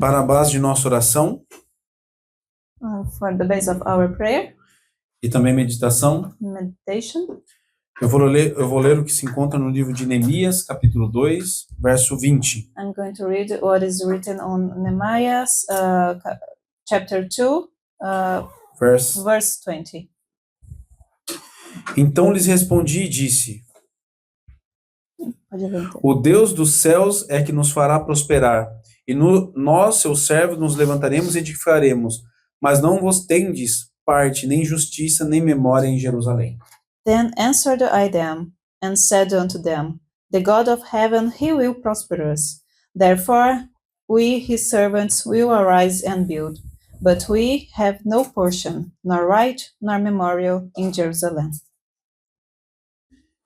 Para a base de nossa oração for the base of our prayer, e também meditação, meditation, eu vou ler o que se encontra no livro de Neemias, capítulo 2, verso 20. I'm going to read what is written on Nehemiah, chapter 2, verse 20. Então lhes respondi e disse: Pode ler então. O Deus dos céus é que nos fará prosperar, e nós, seus servos, nos levantaremos e edificaremos, mas não vos tendes parte, nem justiça, nem memória em Jerusalém. Then answered I them, and said unto them, The God of heaven, he will prosper us. Therefore we, his servants, will arise and build. But we have no portion, nor right, nor memorial in Jerusalem.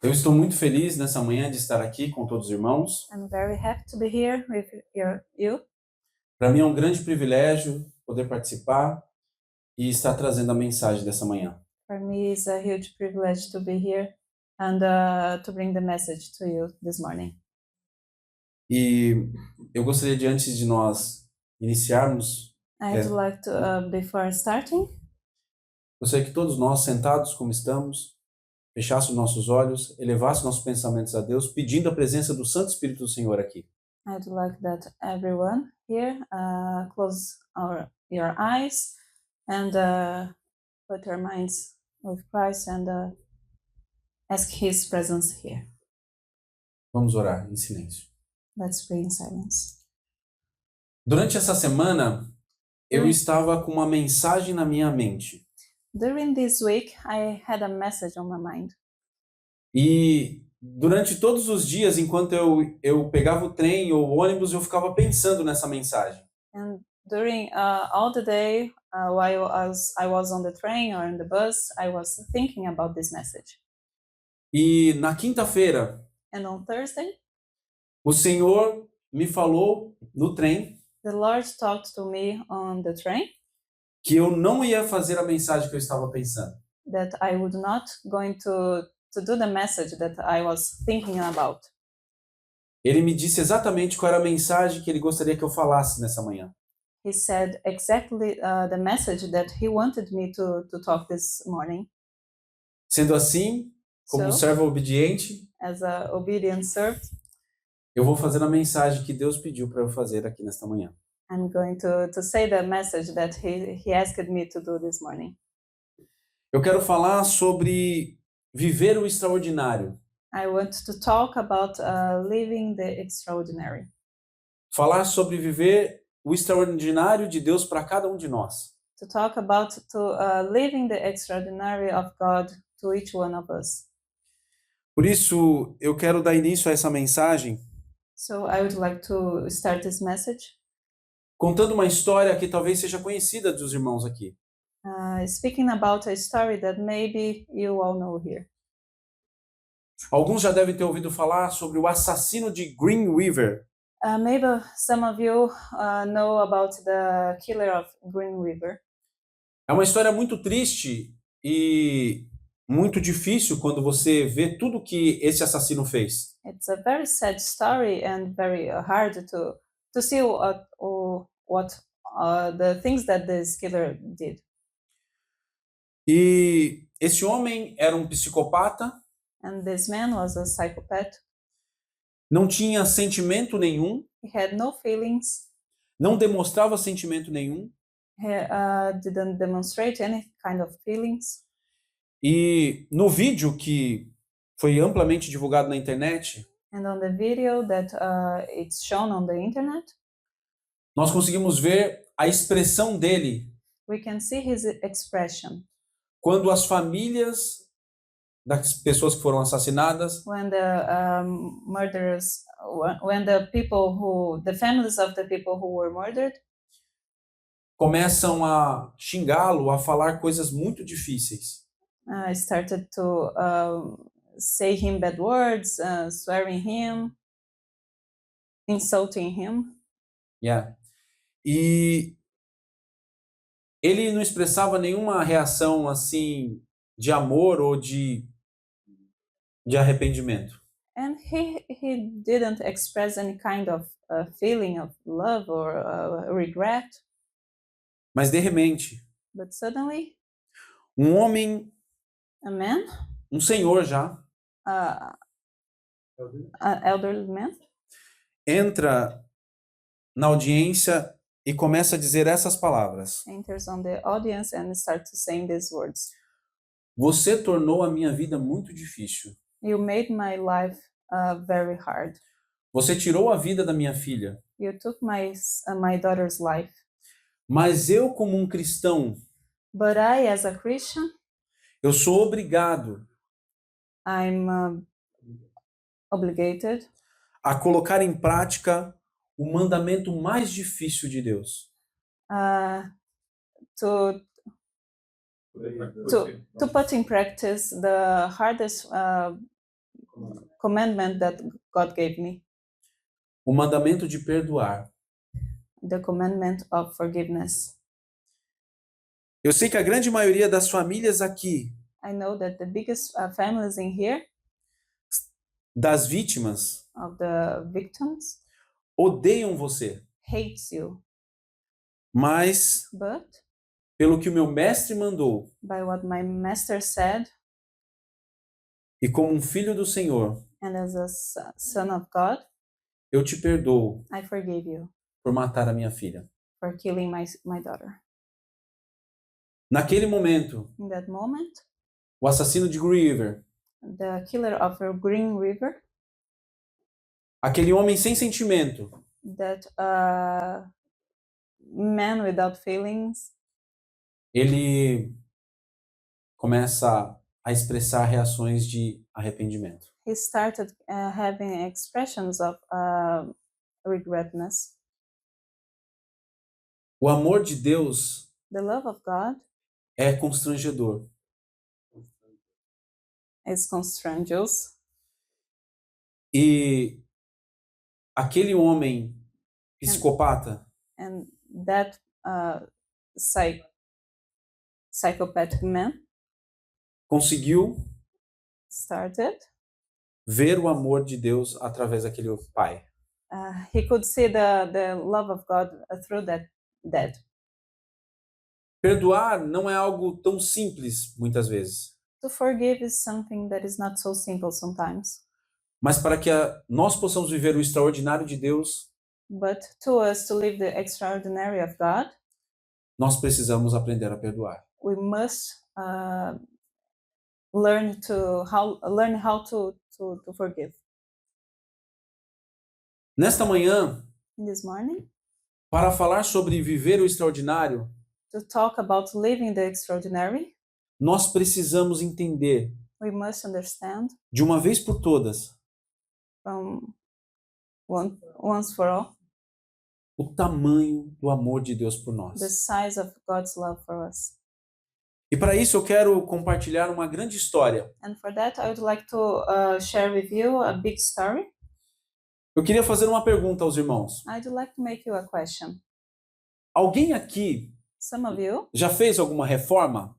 Eu estou muito feliz nessa manhã de estar aqui com todos os irmãos. I'm very happy to be here with you. Para mim é um grande privilégio poder participar e estar trazendo a mensagem dessa manhã. For me, it's a huge privilege to be here and to bring the message to you this morning. E eu gostaria de, antes de nós iniciarmos, I'd like to, before starting, gostaria que todos nós, sentados como estamos, fechássemos nossos olhos, elevássemos nossos pensamentos a Deus, pedindo a presença do Santo Espírito do Senhor aqui. I'd like that everyone here close your eyes and put your minds with Christ and ask His presence here. Vamos orar em silêncio. Let's pray in silence. Durante essa semana, eu estava com uma mensagem na minha mente. During this week, I had a message on my mind. E durante todos os dias, enquanto eu pegava o trem ou o ônibus, eu ficava pensando nessa mensagem. And during all the day, while I was on the train or in the bus, I was thinking about this message. E na quinta-feira, And on Thursday, o Senhor me falou no trem the Lord talked to me on the train que eu não ia fazer a mensagem que eu estava pensando. that I would not going to do the message that I was thinking about. Ele me disse exatamente qual era a mensagem que ele gostaria que eu falasse nessa manhã. He said exactly the message that he wanted me to talk this morning. Sendo assim, como So, servo obediente, as a obedient servant, eu vou fazer a mensagem que Deus pediu para eu fazer aqui nesta manhã. I'm going to say the message that he asked me to do this morning. Eu quero falar sobre viver o extraordinário. I want to talk about living the extraordinary. Falar sobre viver o extraordinário de Deus para cada um de nós. To talk about living the extraordinary of God to each one of us. Por isso, eu quero dar início a essa mensagem So I would like to start this message contando uma história que talvez seja conhecida dos irmãos aqui. speaking about a story that maybe you all know here. Alguns já devem ter ouvido falar sobre o assassino de Green River. Maybe some of you know about the killer of Green River. É uma história muito triste e muito difícil quando você vê tudo que esse assassino fez. It's a very sad story and very hard to see what the things that this killer did. E esse homem era um psicopata, And this man was a psychopath. não tinha sentimento nenhum, He had no feelings. não demonstrava sentimento nenhum. He didn't demonstrate any kind of feelings. E no vídeo que foi amplamente divulgado na internet, And on the video that it's shown on the internet, nós conseguimos ver a expressão dele we can see his expression quando as famílias das pessoas que foram assassinadas when the murderers, when the families of the people who were murdered começam a xingá-lo, a falar coisas muito difíceis. started to say him bad words, swearing him, insulting him. Yeah. E ele não expressava nenhuma reação assim de amor ou de arrependimento. And he didn't express any kind of feeling of love or regret. Mas de repente, But suddenly, homem, a man, senhor já, an elderly man, entra na audiência e começa a dizer essas palavras: enters on the audience and starts saying these words. Você tornou a minha vida muito difícil. You made my life very hard. Você tirou a vida da minha filha. You took my daughter's life. Mas eu, como um cristão, But I, as a Christian, eu sou obrigado I'm obligated a colocar em prática o mandamento mais difícil de Deus. To put in practice the hardest commandment that God gave me. O mandamento de perdoar. The commandment of forgiveness. Eu sei que a grande maioria das famílias aqui, I know that the biggest families in here, das vítimas, of the victims, odeiam você. hates you. Mas, But pelo que o meu mestre mandou, by what my master said, e como um filho do Senhor, and as a son of God, eu te perdoo I forgive you por matar a minha filha. for killing my daughter. Naquele momento, In that moment, o assassino de Green River, the killer of a Green River, aquele homem sem sentimento, that man without feelings, ele começa a expressar reações de arrependimento. he started having expressions of regretness. O amor de Deus The love of God é constrangedor. is constragious. E aquele homem psicopata, And that psychopathic man conseguiu started. ver o amor de Deus através daquele pai. He could see the love of God through that dad. Perdoar não é algo tão simples, muitas vezes. To forgive is something that is not so simple sometimes. Mas para que nós possamos viver o extraordinário de Deus, But to us to live the extraordinary of God, nós precisamos aprender a perdoar. we must learn how to forgive. Nesta manhã, This morning, para falar sobre viver o extraordinário, to talk about living the extraordinary, nós precisamos entender, we must understand de uma vez por todas, once for all, o tamanho do amor de Deus por nós. the size of God's love for us. E para isso eu quero compartilhar uma grande história. And for that, I would like to share with you a big story. Eu queria fazer uma pergunta aos irmãos. I'd like to make you a question. Alguém aqui Some of you já fez alguma reforma?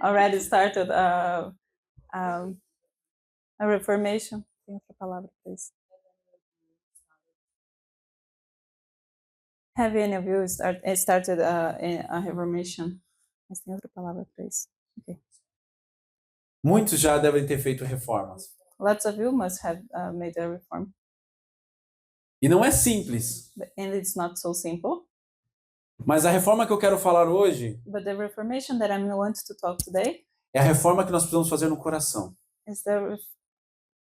already started a reformation. Tem outra palavra para isso? Have any of you started a reformation? Mas tem outra palavra para isso. Okay. Muitos já devem ter feito reformas. Lots of you must have made a reform. E não é simples. And it's not so simple. Mas a reforma que eu quero falar hoje But the reformation that I want to talk today é a reforma que nós precisamos fazer no coração. is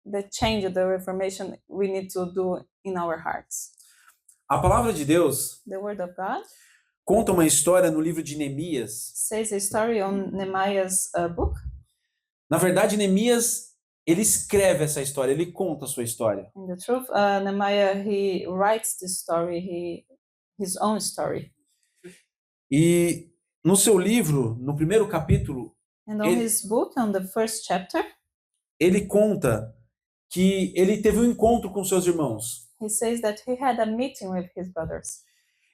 the change, the reformation we need to do in our hearts. A palavra de Deus The word of God conta uma história no livro de Neemias. says a story on Nehemiah's book. Na verdade, Neemias, ele escreve essa história, ele conta a sua história. In the truth, Nehemiah, he writes this story, his own story. E no seu livro, no primeiro capítulo, And on his book, on the first chapter, ele conta que ele teve um encontro com seus irmãos. he says that he had a meeting with his brothers.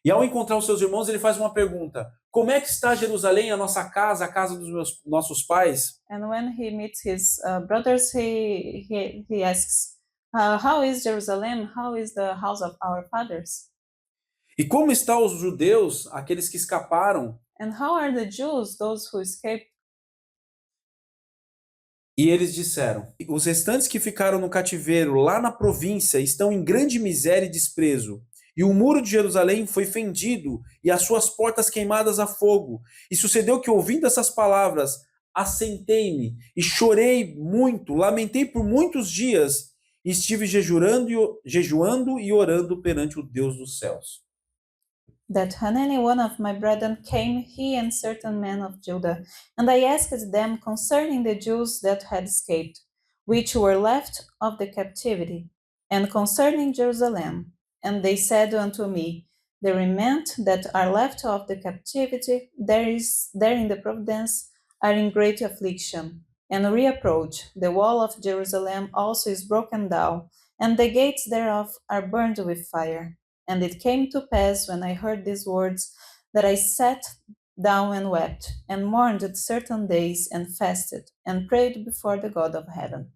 E ao encontrar os seus irmãos, ele faz uma pergunta: como é que está Jerusalém, a nossa casa, a casa dos nossos pais? And when he meets his brothers, he asks, how is Jerusalem? How is the house of our fathers? E como estão os judeus, aqueles que escaparam? And how are the Jews, those who escaped? E eles disseram: os restantes que ficaram no cativeiro lá na província estão em grande miséria e desprezo. E o muro de Jerusalém foi fendido e as suas portas queimadas a fogo. E sucedeu que, ouvindo essas palavras, assentei-me e chorei muito, lamentei por muitos dias, e estive jejuando e orando perante o Deus dos céus. That Hanani, one of my brethren, came, he and certain men of Judah, and I asked them concerning the Jews that had escaped, which were left of the captivity, and concerning Jerusalem. And they said unto me, the remnant that are left of the captivity, there in the providence, are in great affliction, and reproach. The wall of Jerusalem also is broken down, and the gates thereof are burned with fire. And it came to pass, when I heard these words, that I sat down and wept, and mourned certain days, and fasted, and prayed before the God of heaven.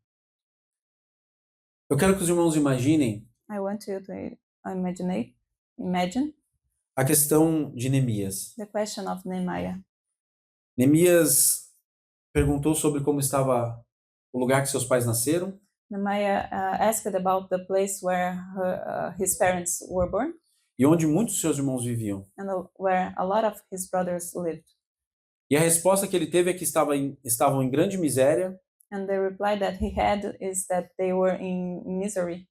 Eu quero que os irmãos imaginem I want you to imagine a questão de Neemias. the question of Nehemiah. Neemias perguntou sobre como estava o lugar que seus pais nasceram. Nehemiah asked about the place where his parents were born E onde muitos de seus irmãos viviam. and where a lot of his brothers lived. E a resposta que ele teve é que estavam em grande miséria. And the reply that he had is that they were in misery.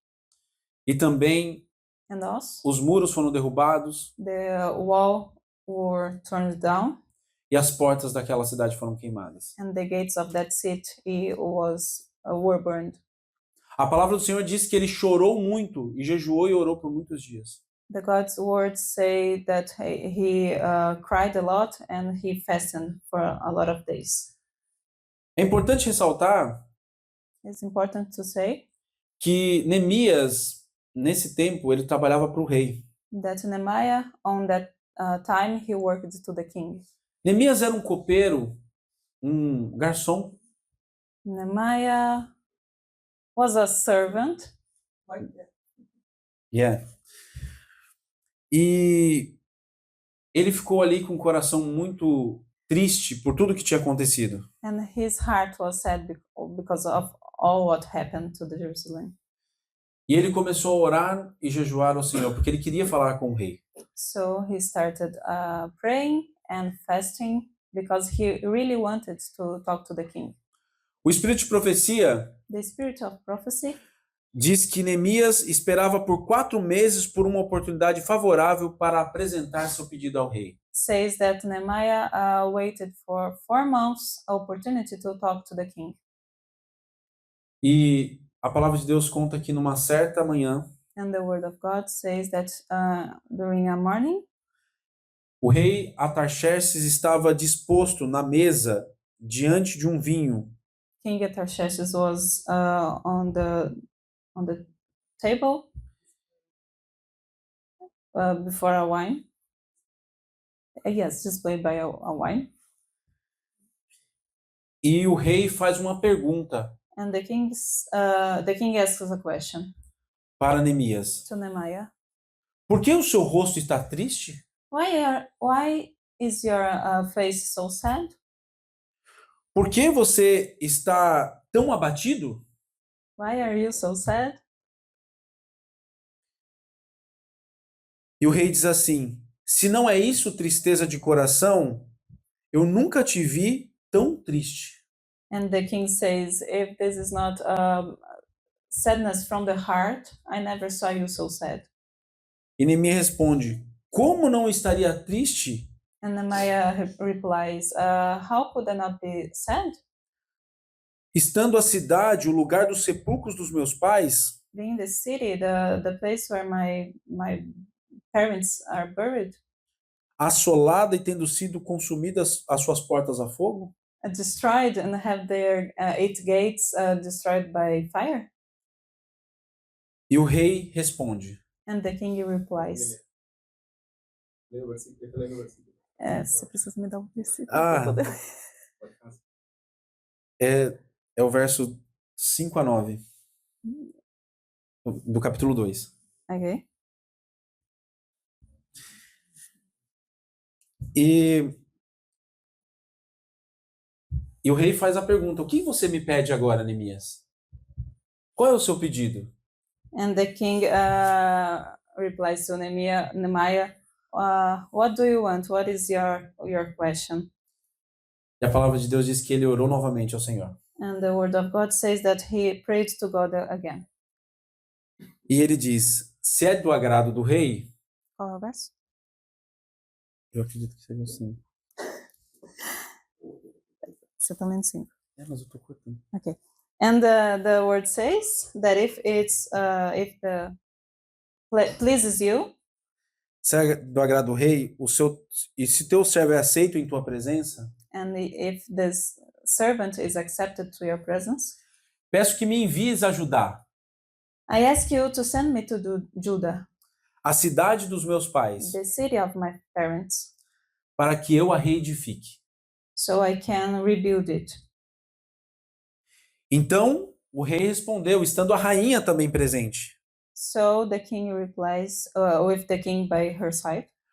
E também And also, os muros foram derrubados. the wall were turned down. E as portas daquela cidade foram queimadas. And the gates of that city were burned. A palavra do Senhor diz que ele chorou muito e jejuou e orou por muitos dias. The God's words say that he cried a lot and he fasted for a lot of days. É importante ressaltar It's important to say que Neemias, nesse tempo, ele trabalhava para o rei. that Nehemiah, on that time, he worked to the king. Neemias era um copeiro, um garçom. Nehemiah was a servant. Yeah. E ele ficou ali com o coração muito triste por tudo que tinha acontecido. And his heart was sad because of all what happened to the Jerusalem. E ele começou a orar e jejuar ao Senhor, porque ele queria falar com o rei. So he started praying and fasting because he really wanted to talk to the king. O espírito de profecia The spirit of prophecy diz que Neemias esperava por 4 meses por uma oportunidade favorável para apresentar seu pedido ao rei. says that Nehemiah waited for 4 months opportunity to talk to the king. E a palavra de Deus conta que numa certa manhã, And the word of God says that during a morning, o rei Artaxerxes estava disposto na mesa diante de um vinho. King Artaxerxes was on the table before a wine. Yes, displayed by a wine. E o rei faz uma pergunta And the king asks a question para Neemias. to Nehemiah. Por que o seu rosto está triste? Why is your face so sad? Por que você está tão abatido? Why are you so sad? E o rei diz assim: se não é isso tristeza de coração, eu nunca te vi tão triste. And the king says, if this is not sadness from the heart, I never saw you so sad. E Neemias responde: como não estaria triste? And Nehemiah replies, how could I not be sad? Estando a cidade, o lugar dos sepulcros dos meus pais, Being the city, the place where my parents are buried, assolada e tendo sido consumidas as suas portas a fogo? destroyed and have their 8 gates destroyed by fire? E o rei responde: And the king replies, Você precisa me dar um versículo Ah. para poder. É o verso 5 a 9 do capítulo 2. Ok. E o rei faz a pergunta: o que você me pede agora, Neemias? Qual é o seu pedido? And the king replies to Nehemiah, what do you want? What is your question? E a palavra de Deus diz que ele orou novamente ao Senhor. And the word of God says that he prayed to God again. E ele diz: se é do agrado do rei, Qual é o verso? eu acredito que seja assim. Você tá lendo 5. Mas eu tô cortando. Okay. And the word says that if the pleases you, Se é do agrado do rei, e se teu servo é aceito em tua presença, and if this servant is accepted to your presence, peço que me envies a Judá, I ask you to send me to Judah, a cidade dos meus pais, the city of my parents, para que eu a reedifique. so I can rebuild it. Então o rei respondeu, estando a rainha também presente: So the king replies, with the king by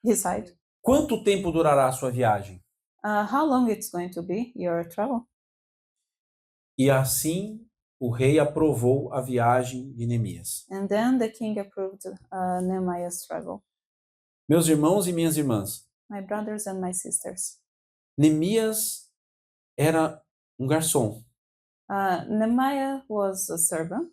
his side, quanto tempo durará a sua viagem? how long it's going to be your travel? E assim o rei aprovou a viagem de Neemias. And then the king approved Nehemiah's travel. Meus irmãos e minhas irmãs, My brothers and my sisters, Neemias era um garçom. Nehemiah was a servant,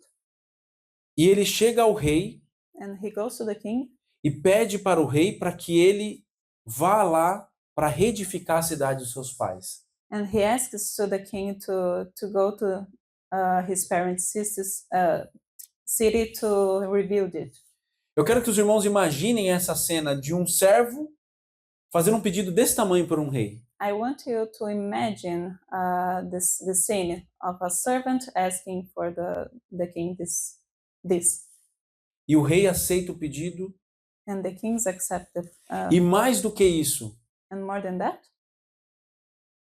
E ele chega ao rei and he goes to the king e pede para o rei para que ele vá lá para reedificar a cidade dos seus pais. and he asks to the king to go to his parents' city to rebuild it. Eu quero que os irmãos imaginem essa cena de um servo fazendo um pedido desse tamanho para um rei. I want you to imagine the scene of a servant asking for the king this. E o rei aceita o pedido. And the kings accepted. E mais do que isso, And more than that,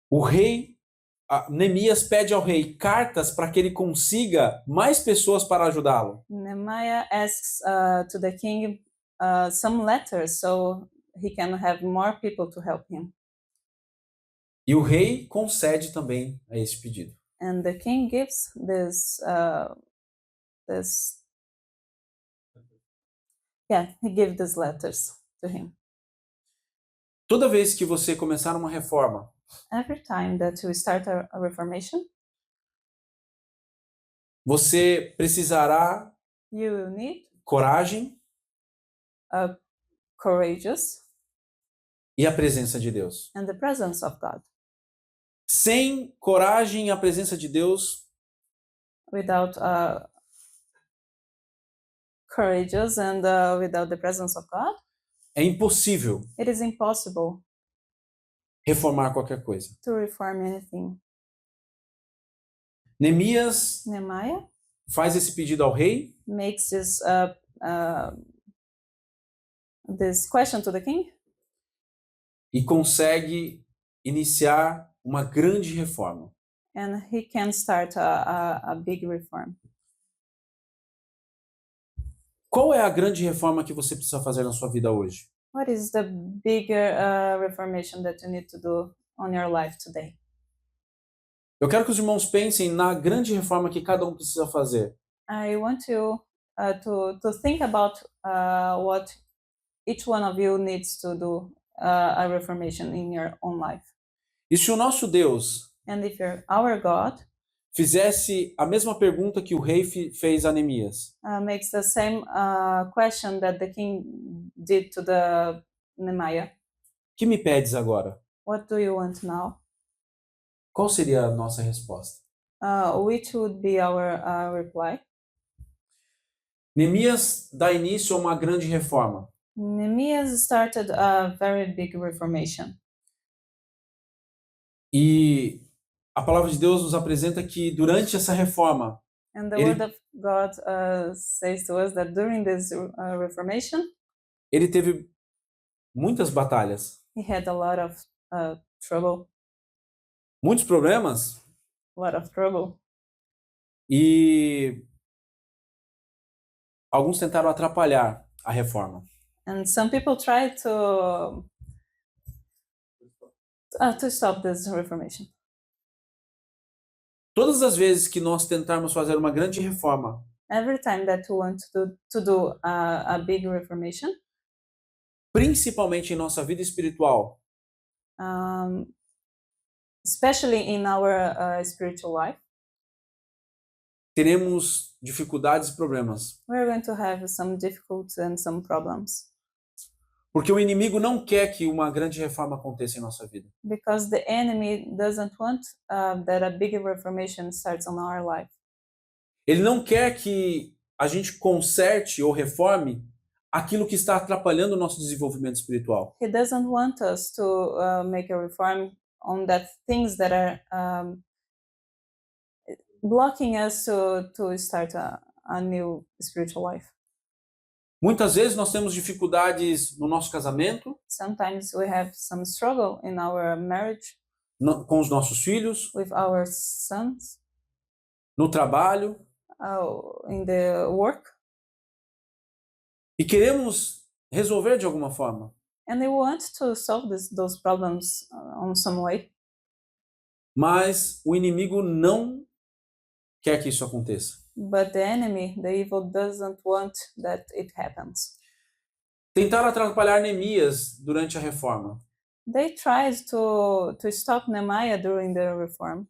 o rei, Neemias pede ao rei cartas para que ele consiga mais pessoas para ajudá-lo. Nehemiah asks to the king some letters so he can have more people to help him. E o rei concede também a esse pedido. And the king gives he gives these letters to him. Toda vez que você começar uma reforma, Every time that you start a reformation, você precisará you will need coragem courageous e a presença de Deus. and the presence of God. Sem coragem e a presença de Deus, Without courageous and without the presence of God, é impossível it is impossible reformar qualquer coisa. to reform anything. Neemias Nehemiah faz esse pedido ao rei makes this question to the king e consegue iniciar uma grande reforma. and he can start a big reform. Qual é a grande reforma que você precisa fazer na sua vida hoje? What is the bigger reformation that you need to do on your life today? Eu quero que os irmãos pensem na grande reforma que cada um precisa fazer. I want you to think about what each one of you needs to do a reformation in your own life. E se o nosso Deus And if our God fizesse a mesma pergunta que o rei fez a Neemias, makes the same question that the king did to the Nehemiah, que me pedes agora? what do you want now? Qual seria a nossa resposta? Which would be our reply? Neemias dá início a uma grande reforma. Nehemiah started a very big reformation. E a palavra de Deus nos apresenta que durante essa reforma, And the word of God says to us that during this reformation, ele teve muitas batalhas. He had a lot of trouble, muitos problemas, a lot of trouble. e alguns tentaram atrapalhar a reforma. And some people tried to stop this reformation. Todas as vezes que nós tentarmos fazer uma grande reforma, Every time that we want to do a big reformation, principalmente em nossa vida espiritual, especially in our spiritual life, teremos dificuldades e problemas. we're going to have some difficulties and some problems. Porque o inimigo não quer que uma grande reforma aconteça em nossa vida. Because the enemy doesn't want that a big reformation starts on our life. Ele não quer que a gente conserte ou reforme aquilo que está atrapalhando o nosso desenvolvimento espiritual. He doesn't want us to make a reform on that things that are blocking us to start a new spiritual life. Muitas vezes nós temos dificuldades no nosso casamento, Sometimes we have some struggle in our marriage com os nossos filhos, with our sons, no trabalho, in the work, e queremos resolver de alguma forma. and we want to solve those problems on some way. Mas o inimigo não quer que isso aconteça. But the enemy, the evil, doesn't want that it happens. Tentaram atrapalhar Neemias durante a reforma. They tried to stop Nehemiah during the reform.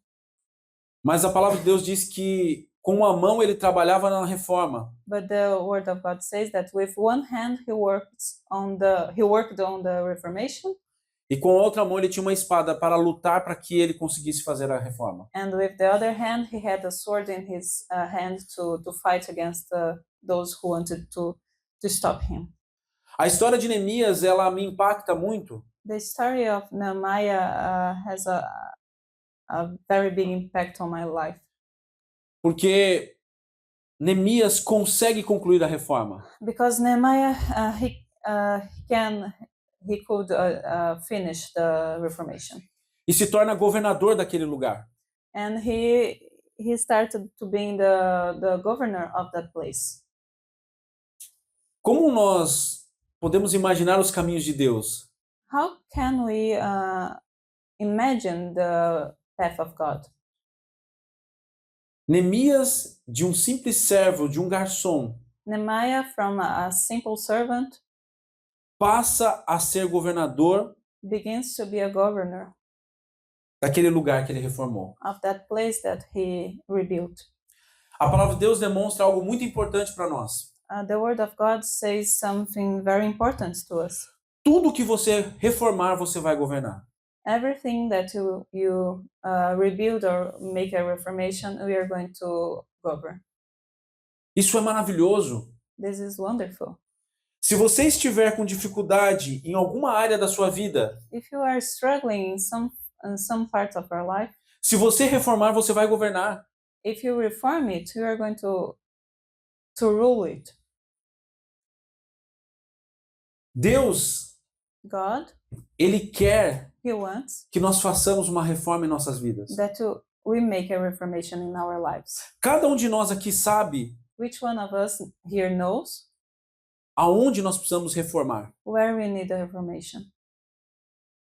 Mas a palavra de Deus diz que com uma mão ele trabalhava na reforma. But the word of God says that with one hand he worked on the reformation, E com a outra mão ele tinha uma espada para lutar para que ele conseguisse fazer a reforma. and with the other hand he had a sword in his hand to fight against those who wanted to stop him. A história de Neemias, ela me impacta muito, The story of Nehemiah has a very big impact on my life, porque Neemias consegue concluir a reforma. because Nehemiah he could finish the reformation, E se torna governador daquele lugar. and he started to being the governor of that place. Como nós podemos imaginar os caminhos de Deus? How can we imagine the path of God? Neemias, de um simples servo, de um garçom, Nehemiah, from a simple servant, passa a ser governador begins to be a governor daquele lugar que ele reformou. of that place that he rebuilt. A palavra de Deus demonstra algo muito importante para nós. The word of God says something very important to us. Tudo que você reformar, você vai governar. Everything that you rebuild or make a reformation, we are going to govern. Isso é maravilhoso. This is wonderful. Se você estiver com dificuldade em alguma área da sua vida, If you are struggling in some parts of our life, se você reformar, você vai governar. if you reform it, you are going to rule it. Deus, God, ele quer he wants que nós façamos uma reforma em nossas vidas. that we make a reformation in our lives. Cada de nós aqui sabe Which one of us here knows aonde nós precisamos reformar. where we need a reformation?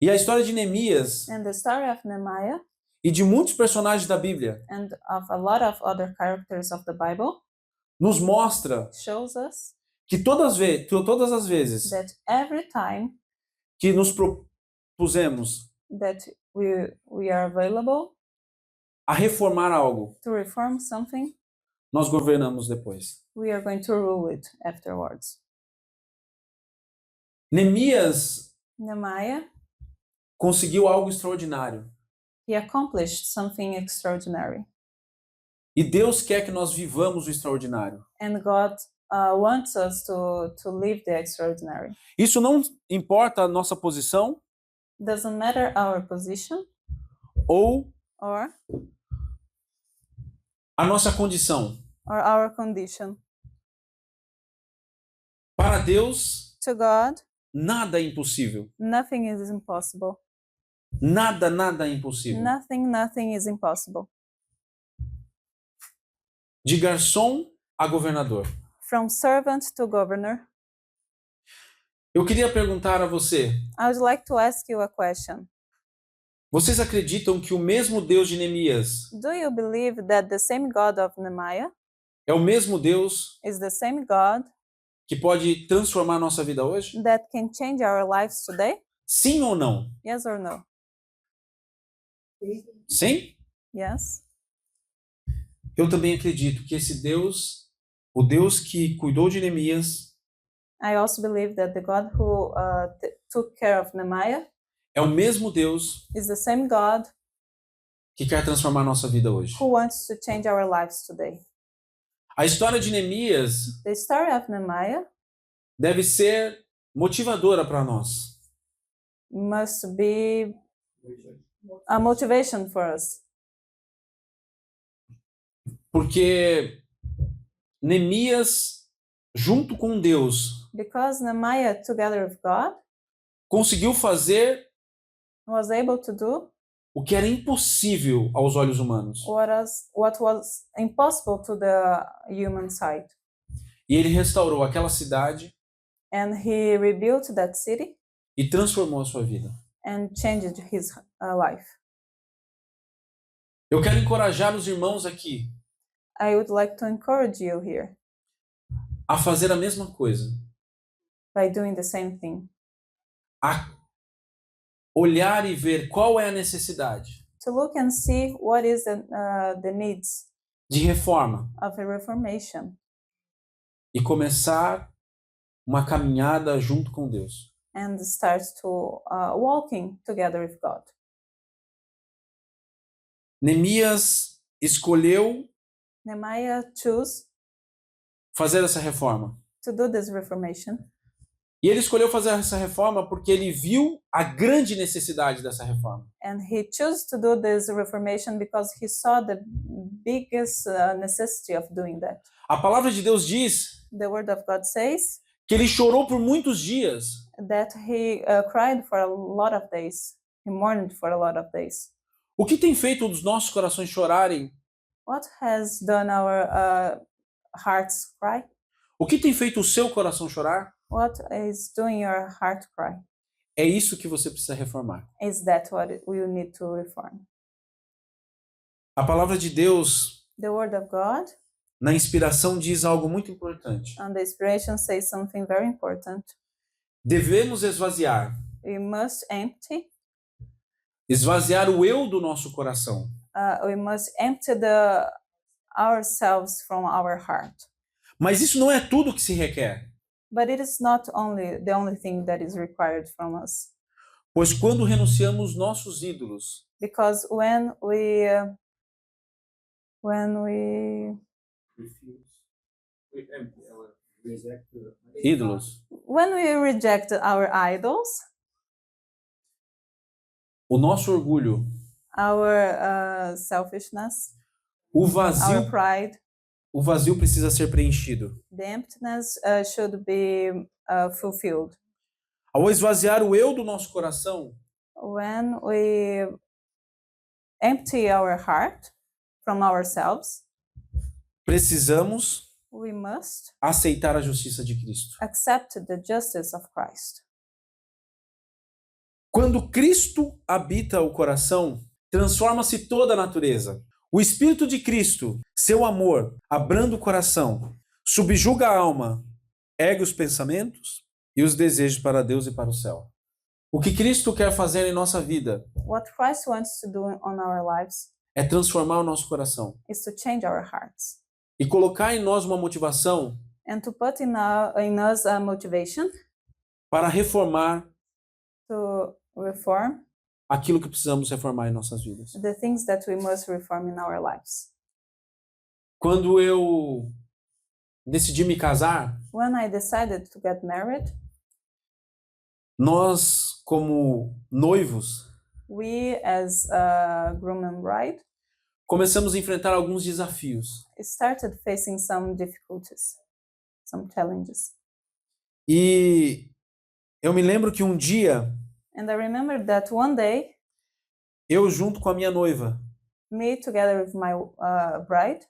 E a história de Neemias And the story of Nehemiah e de muitos personagens da Bíblia and of a lot of other characters of the Bible nos mostra shows us que todas as vezes that every time que nos propusemos that we are available a reformar algo, to reform something, nós governamos depois. we are going to rule it afterwards. Neemias Nehemiah, conseguiu algo extraordinário. he accomplished something extraordinary. E Deus quer que nós vivamos o extraordinário. And God wants us to live the extraordinary. Isso não importa a nossa posição Doesn't matter our position ou or a nossa condição. our condition. Para Deus, To God, nada é impossível. Nothing is impossible. Nada, nada é impossível. Nothing is impossible. De garçom a governador. From servant to governor, Eu queria perguntar a você: I would like to ask you a question. vocês acreditam que o mesmo Deus de Neemias Do you believe that the same God of Nehemiah é o mesmo Deus is the same God que pode transformar nossa vida hoje? that can change our lives today? Sim ou não? Yes or no? Sim? Yes. Eu também acredito que esse Deus, o Deus que cuidou de Neemias, I also believe that the God who took care of Nehemiah é o mesmo Deus is the same God que quer transformar nossa vida hoje. who wants to change our lives today. A história de Neemias The story of Nehemiah deve ser motivadora para nós. must be a motivation for us, Porque Neemias, junto com Deus, because Nehemiah, together with God, conseguiu fazer was able to do o que era impossível aos olhos humanos. what was impossible to the human side. E ele restaurou aquela cidade And he rebuilt that city e transformou a sua vida. and changed his life. Eu quero encorajar os irmãos aqui I would like to encourage you here a fazer a mesma coisa, by doing the same thing, a olhar e ver qual é a necessidade to look and see what is the needs de reforma of a reformation e começar uma caminhada junto com Deus. and start to walking together with God. Neemias escolheu Nehemiah chose fazer essa reforma. to do this reformation, E ele escolheu fazer essa reforma porque ele viu a grande necessidade dessa reforma. and he chose to do this reformation because he saw the biggest necessity of doing that. A palavra de Deus diz The word of God says que ele chorou por muitos dias. that he cried for a lot of days. He mourned for a lot of days. O que tem feito os nossos corações chorarem? What has done our hearts cry? O que tem feito o seu coração chorar? What is doing your heart cry? É isso que você precisa reformar. Is that what we need to reform? A palavra de Deus, The word of God na inspiração, diz algo muito importante. and the inspiration says something very important. Devemos esvaziar. We must empty. Esvaziar o eu do nosso coração. We must empty ourselves from our heart. Mas isso não é tudo que se requer. But it is not only the only thing that is required from us. Pois quando renunciamos nossos ídolos, Because when we ídolos, reject our idols, o nosso orgulho, our selfishness, o our vazio, pride, o vazio precisa ser preenchido. the emptiness should be fulfilled. Ao esvaziar o eu do nosso coração, When we empty our heart from ourselves, precisamos we must aceitar a justiça de Cristo. accept the justice of Christ. Quando Cristo habita o coração, transforma-se toda a natureza. O Espírito de Cristo, seu amor, abranda o coração, subjuga a alma, ergue os pensamentos e os desejos para Deus e para o céu. O que Cristo quer fazer em nossa vida What Christ wants to do on our lives é transformar o nosso coração is to change our hearts e colocar em nós uma motivação and to put in us a motivation para reformar to reform aquilo que precisamos reformar em nossas vidas. the things that we must reform in our lives. Quando eu decidi me casar, When I decided to get married, nós, como noivos, we as groom and bride começamos a enfrentar alguns desafios. started facing some difficulties, some challenges. E Eu me lembro que um dia, And I remember that one day, eu junto com a minha noiva, me together with my bride,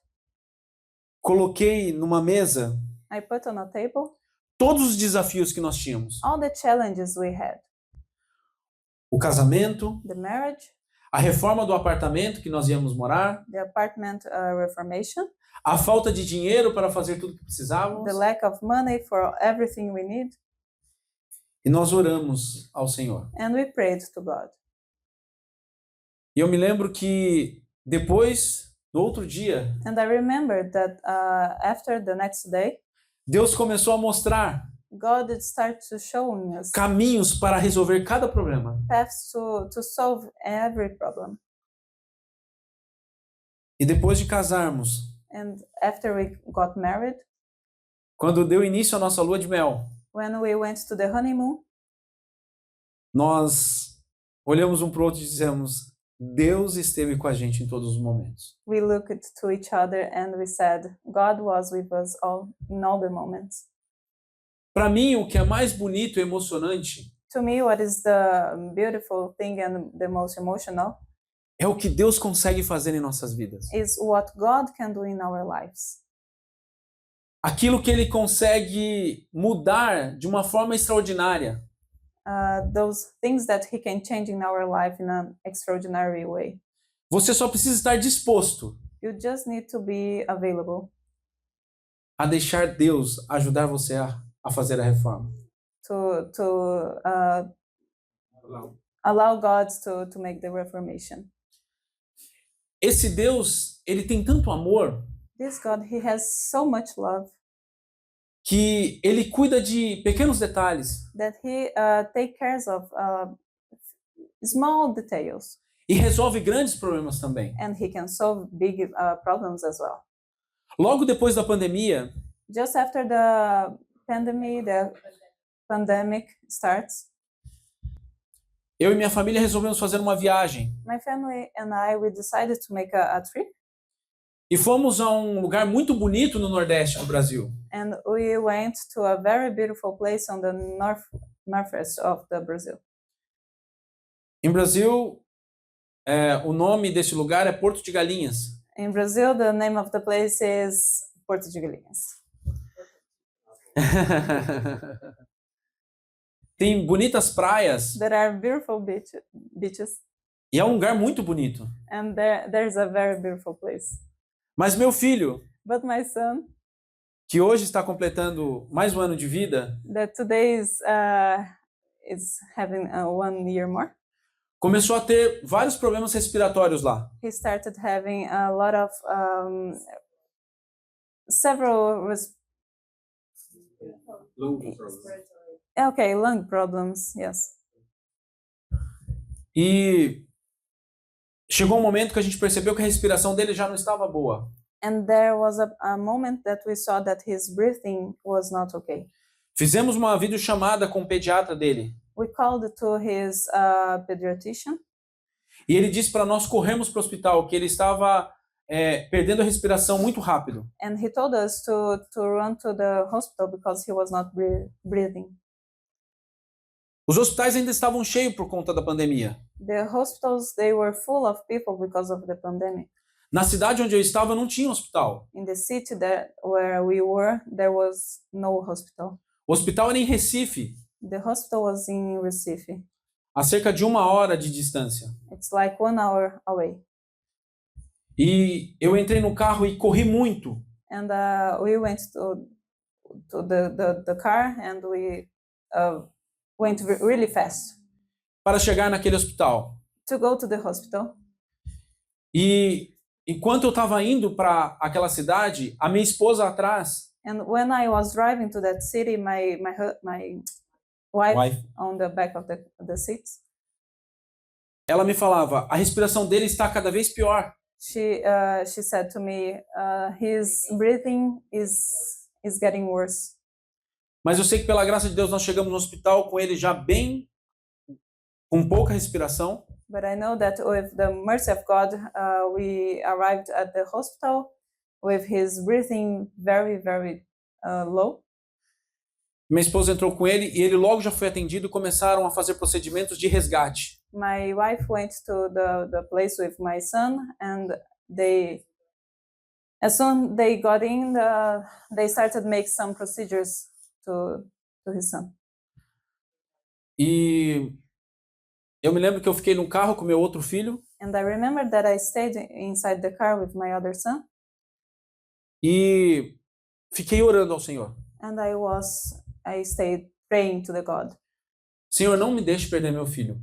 coloquei numa mesa I put on a table todos os desafios que nós tínhamos. all the challenges we had. O casamento, The marriage, a reforma do apartamento que nós íamos morar, the apartment reformation, a falta de dinheiro para fazer tudo que precisávamos. the lack of money for everything we need. E nós oramos ao Senhor. And we prayed to God. E eu me lembro que depois, no outro dia, And I remember that after the next day, Deus começou a mostrar God did start to show us caminhos para resolver cada problema. paths to solve every problem. E depois de casarmos, And after we got married, quando deu início à nossa lua de mel, when we went to the honeymoon, nós olhamos um para o outro e dissemos: Deus esteve com a gente em todos os momentos. we looked to each other and we said, God was with us in all the moments. Para mim, o que é mais bonito e emocionante To me, what is the beautiful thing and the most emotional é o que Deus consegue fazer em nossas vidas. is what God can do in our lives. Aquilo que Ele consegue mudar de uma forma extraordinária. Those things that He can change in our life in an extraordinary way. Você só precisa estar disposto You just need to be available a deixar Deus ajudar você a fazer a reforma. to allow God to make the reformation. Esse Deus, ele tem tanto amor This God, He has so much love que ele cuida de pequenos detalhes that He take cares of small details, e resolve grandes problemas também. and He can solve big problems as well. Logo depois da pandemia, Just after the pandemic starts, eu e minha família resolvemos fazer uma viagem my family and we decided to make a trip, e fomos a um lugar muito bonito no Nordeste do Brasil. and we went to a very beautiful place on the northwest of the Brazil. Em Brasil, o nome desse lugar é Porto de Galinhas. In Brazil, the name of the place is Porto de Galinhas. Tem bonitas praias There are beautiful beaches, e é um lugar muito bonito. and there's a very beautiful place. Mas meu filho, But my son, que hoje está completando mais um ano de vida, that today is having 1 year more, começou a ter vários problemas respiratórios lá. he started having a lot of several lung problems, yes. E chegou um momento que a gente percebeu que a respiração dele já não estava boa. And there was a moment that we saw that his breathing was not okay. Fizemos uma videochamada com o pediatra dele. We called to his pediatrician, E ele disse para nós corrermos para o hospital que ele estava perdendo a respiração muito rápido. and he told us to run to the hospital because he was not breathing. Os hospitais ainda estavam cheios por conta da pandemia. The hospitals, they were full of people because of the pandemic. Na cidade onde eu estava não tinha hospital. In the city where we were, there was no hospital. O hospital era em Recife, The hospital was in Recife. a cerca de 1 hora de distância. It's like 1 hour away. E eu entrei no carro e corri muito. And we went to the car, and we went really fast Para chegar naquele hospital. to go to the hospital. E enquanto eu estava indo para aquela cidade, a minha esposa atrás, And when I was driving to that city, my wife on the back of the seats, ela me falava: a respiração dele está cada vez pior. she said to me, his breathing is getting worse. Mas eu sei que pela graça de Deus nós chegamos no hospital com ele já bem, com pouca respiração. But I know that with the mercy of God, we arrived at the hospital with his breathing very, very low. Minha esposa entrou com ele e ele logo já foi atendido e começaram a fazer procedimentos de resgate. My wife went to the place with my son, and as soon they got in, they started make some procedures to his son. E eu me lembro que eu fiquei no carro com meu outro filho And I remember that I stayed inside the car with my other son, e fiquei orando ao Senhor. and I stayed praying to the God. Senhor, não me deixe perder meu filho.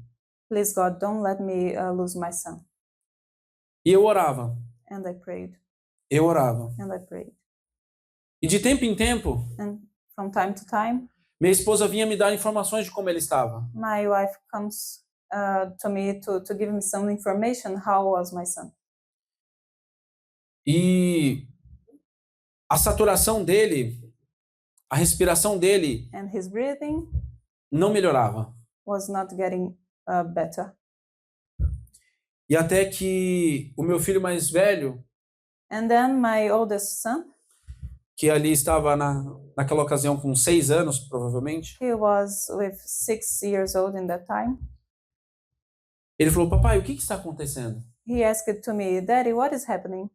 Please God, don't let me lose my son. E eu orava, And I prayed, eu orava. and I prayed. E de tempo em tempo, And from time to time, minha esposa vinha me dar informações de como ele estava. my wife comes to me to give me some information how was my son. E a saturação dele, a respiração dele And his breathing não melhorava. was not getting better. E até que o meu filho mais velho, And then my oldest son, que ali estava naquela ocasião com 6 anos, provavelmente, he was with 6 years old in that time. ele falou, papai, o que está acontecendo? He asked to me, Daddy, what is happening?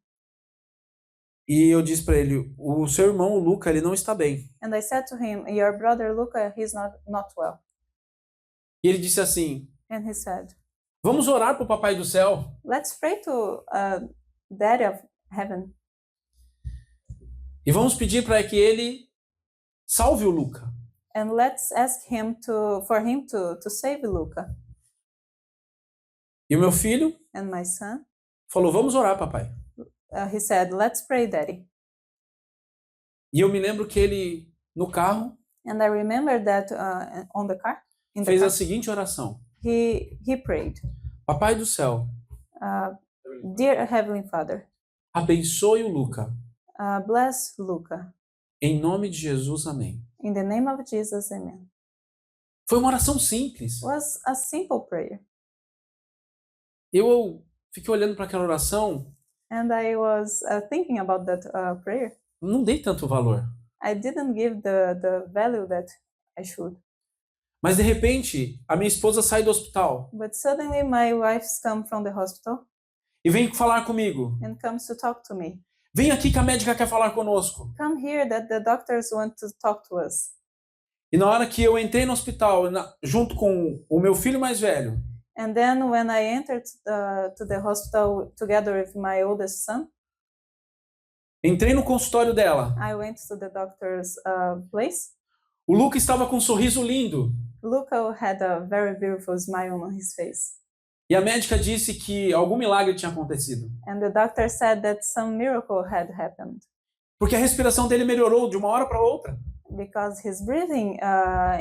E eu disse para ele, o seu irmão, o Luca, ele não está bem. And I said to him, your brother Luca, he's not well. E ele disse assim, And he said, vamos orar para o papai do céu. let's pray to Daddy of heaven. E vamos pedir para que ele salve o Luca. And let's ask him for him to save Luca. E o meu filho And my son, falou, vamos orar, papai. he said, let's pray, Daddy. E eu me lembro que ele, no carro, And I remember that in the fez car, a seguinte oração. he prayed, Papai do céu, Dear Heavenly Father, abençoe o Luca. bless Luca. Em nome de Jesus, amém. In the name of Jesus, amen. Foi uma oração simples. It was a simple prayer. Eu fiquei olhando para aquela oração, And I was thinking about that prayer. não dei tanto valor. I didn't give the value that I should. Mas de repente, a minha esposa sai do hospital But suddenly my wife's come from the hospital e vem falar comigo. and comes to talk to me. Vem aqui que a médica quer falar conosco. Come here that the doctors want to talk to us. E na hora que eu entrei no hospital, junto com o meu filho mais velho, And then when I entered to the hospital together with my oldest son, entrei no consultório dela. I went to the doctor's place. O Luca estava com um sorriso lindo. Luca had a very beautiful smile on his face. E a médica disse que algum milagre tinha acontecido. And the doctor said that some miracle had happened Porque a respiração dele melhorou de uma hora para outra. because his breathing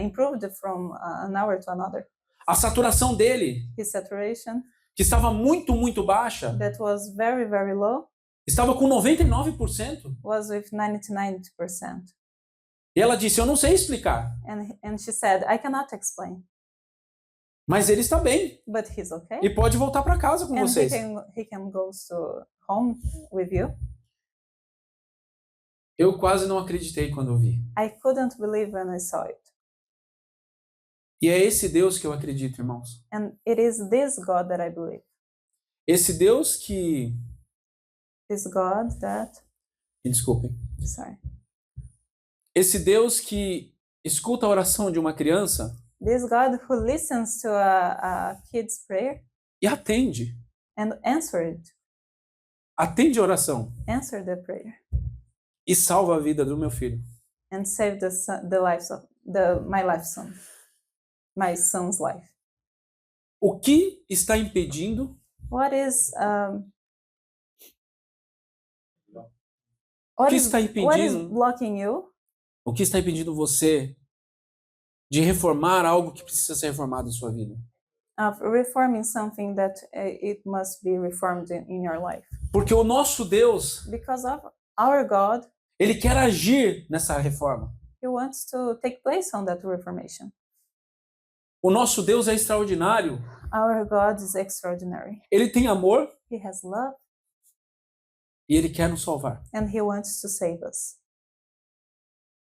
improved from an hour to another. A saturação dele, His saturation, que estava muito, muito baixa, that was very, very low, estava com 99%. was with 99%. E ela disse, eu não sei explicar, And she said, I cannot explain, mas ele está bem but he's okay. e pode voltar para casa com And vocês. he can go to home with you. Eu quase não acreditei quando eu vi. I couldn't believe when I saw it. E é esse Deus que eu acredito, irmãos. And it is this God that I believe. Esse Deus que... This God that, Me desculpem. sorry. Esse Deus que escuta a oração de uma criança This God who listens to a kid's prayer e atende. and answer Atende a oração the prayer e salva a vida do meu filho. and save my son's life. O que está impedindo What is O que está what is impedindo? blocking you O que está impedindo você de reformar algo que precisa ser reformado em sua vida? of reforming something that it must be reformed in your life? Porque o nosso Deus, Because of our God, ele quer agir nessa reforma. He wants to take place on that reformation. O nosso Deus é extraordinário. Our God is extraordinary. Ele tem amor He has love e ele quer nos salvar. and He wants to save us.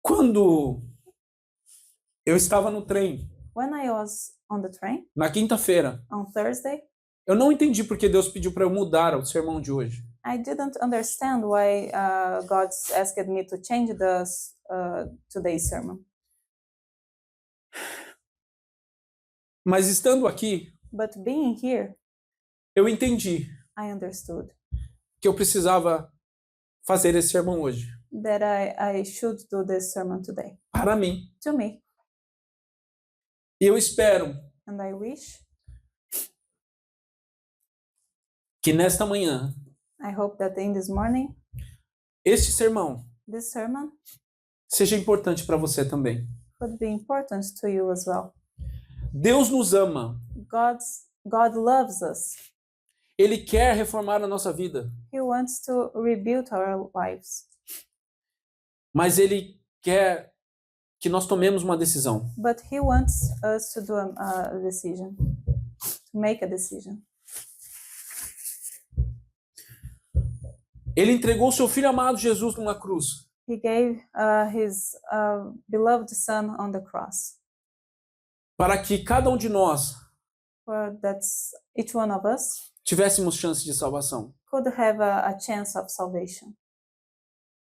Quando Eu estava no trem When I was on the train na quinta-feira. on Thursday, Eu não entendi porque Deus pediu para eu mudar o sermão de hoje. I didn't understand why God asked me to change today's sermon. Mas estando aqui, But being here, eu entendi I understood que eu precisava fazer esse sermão hoje. that I should do this sermon today. Para mim. To me. E eu espero And I wish, que nesta manhã, I hope that in this morning, este sermão this sermon seja importante para você também. would be important to you as well. Deus nos ama. God loves us. Ele quer reformar a nossa vida. He wants to rebuild our lives. Mas Ele quer que nós tomemos uma decisão. But He wants us to do a decision, to make a decision. Ele entregou seu Filho amado Jesus numa cruz. He gave His beloved Son on the cross, Para que cada um de nós for that each one of us tivéssemos chance de salvação. could have a chance of salvation.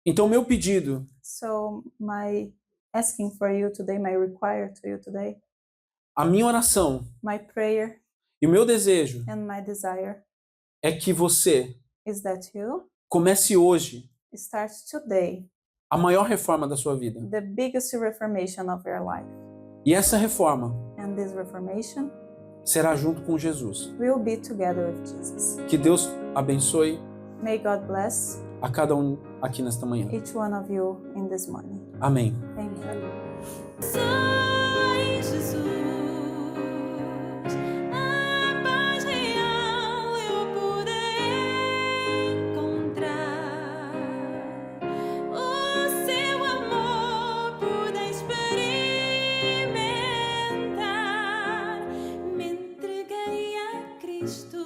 Então, meu pedido So my asking for you today, my require to you today, a minha oração my prayer e o meu desejo and my desire é que você is that you comece hoje start today a maior reforma da sua vida. the biggest reformation of your life. E essa reforma And this reformation será junto com Jesus. will be together with Jesus. Que Deus abençoe May God bless a cada um aqui nesta manhã. each one of you in this morning. Amém. Amen. Só em Jesus a paz real eu pude encontrar. O seu amor pude experimentar. Me entreguei a Cristo.